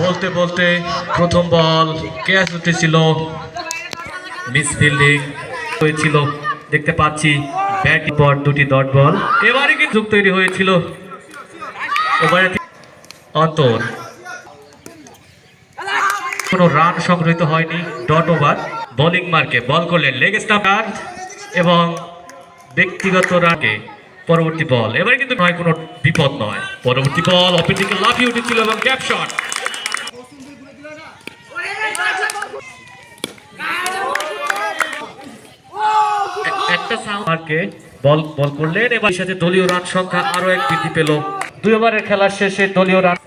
বলতে বলতে প্রথম বল ক্যাচ উঠেছিল, মিস ফিল্ডিং হয়েছিল দেখতে পাচ্ছি। ব্যাট পর দুটি ডট বল, এবারে কি যুগ তৈরি হয়েছিল, এবারে অন্তর কোনো রান সংগৃহীত হয়নি। ডট ওভার বোলিং মার্কে বল করলেন লেগ স্টাম্পার এবং ব্যক্তিগত রানকে পরবর্তী বল, এবারে কিন্তু নয় কোনো বিপদ নয়। পরবর্তী বল অপর দিকে লাফিয়ে উঠেছিল এবং ক্যাপ শট। একটা সাউন্ডকে বল করলেন, এবার সাথে দলীয় রান সংখ্যা আরো এক বৃদ্ধি পেল। 2 ওভারের খেলার শেষে দলীয় রান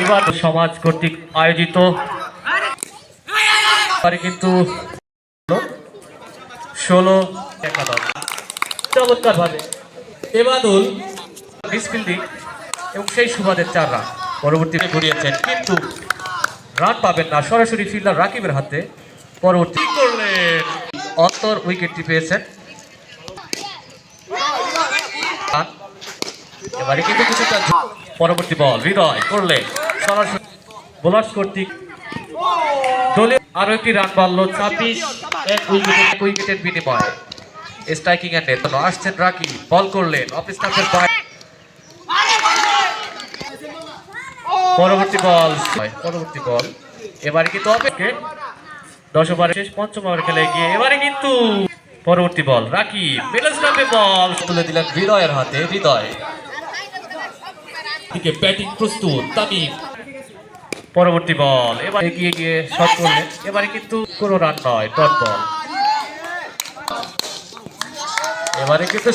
এবার সমাজ কর্তৃক আয়োজিত কিন্তু 16 চমৎকার ভাবে এবাদুল মিস ফিল্ডিং এবং সেই সুবাদের 4 রান পরবর্তীতে ঘুরিয়েছেন, কিন্তু রান পাবেন না সরাসরি ফিল্ডার রাকিবের হাতে। পরবর্তী করলেন অন্তর উইকেটটি পেয়েছেন। এবারে কিন্তু কিছুটা পরবর্তী বল হৃদয় করলেন সরাসরি বোলার্স কর্তৃক দলে আরো একটি রান বাড়ল 26 এক উইকেটের বিনিময়ে। স্ট্রাইকিং এন্ডে আসছেন রাকিব, বল করলেন অফ স্টাম্পের বাইরে। পরবর্তী বল এবারে কিন্তু অপেক্ষে 10 ওভার শেষ 5ম ওভার খেলে গিয়ে এবারে কিন্তু পরবর্তী বল রাকিব মিডল স্টাম্পে বল তুলে দিলেন হৃদয়ের হাতে। হৃদয় থেকে ব্যাটিং প্রস্তুত তামিম। পরবর্তী বল এবার এগিয়ে গিয়ে শট করলেন, এবারে কিন্তু কোনো রান নয়, ডট বল। এবারে কিন্তু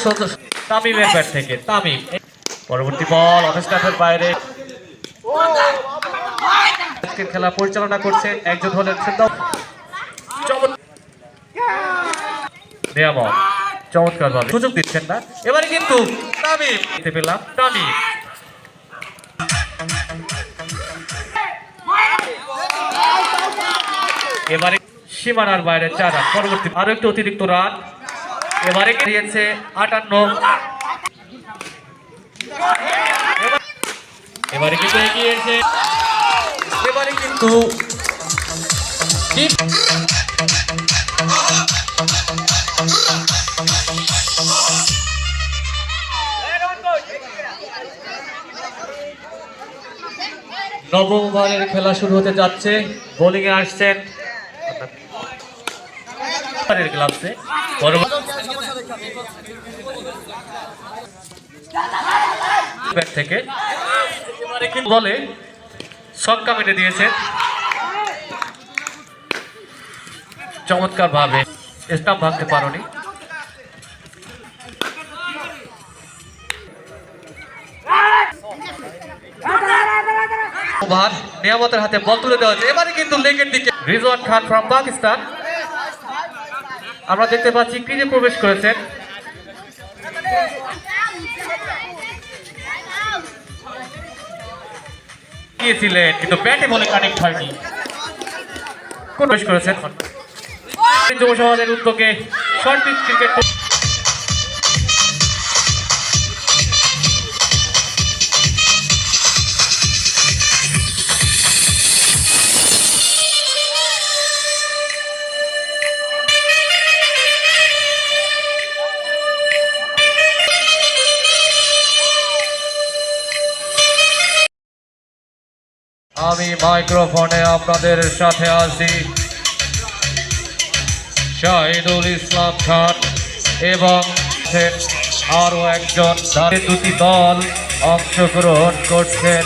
তামিমের ব্যাট থেকে তামিম। পরবর্তী বল অফ স্টাম্পের বাইরে। খেলা পরিচালনা করছেন একজন হলেন চমৎকার ভাবে সুযোগ দিচ্ছেন না, এবারে কিন্তু তামিম পেলাম তামিম। এবারে সীমানার বাইরে 4 রান, পরবর্তী আরো একটু অতিরিক্ত রান, এবারে দিয়েছে 58। এবারে কিন্তু এগিয়েছে, এবারে কিন্তু নবম ওভারের খেলা শুরু হতে যাচ্ছে। বোলিং এ আসছেন গ্লাভসে ব্যাট থেকে বলে ছক্কা মেরে দিয়েছেন চমৎকার ভাবে, স্টাম্প ভাঙতে পারেনি। ওভার নিয়ামতের হাতে বল তুলে দেওয়া হয়েছে, এবারে কিন্তু লেগের দিকে রিজওয়ান খান ফ্রম পাকিস্তান আমরা দেখতে পাচ্ছি ক্রিজে প্রবেশ করেছেন। গিয়েছিলেন কিন্তু ব্যাটে বলে কানেক্ট হয়নি, প্রবেশ করেছেন যুব সমাজের উদ্যোগে শর্ট পিচ ক্রিকেট। আমি মাইক্রোফোনে আপনাদের সাথে আছি শাহিদুল ইসলাম খান এবং আরো একজন, 2টি দল অংশগ্রহণ করছেন।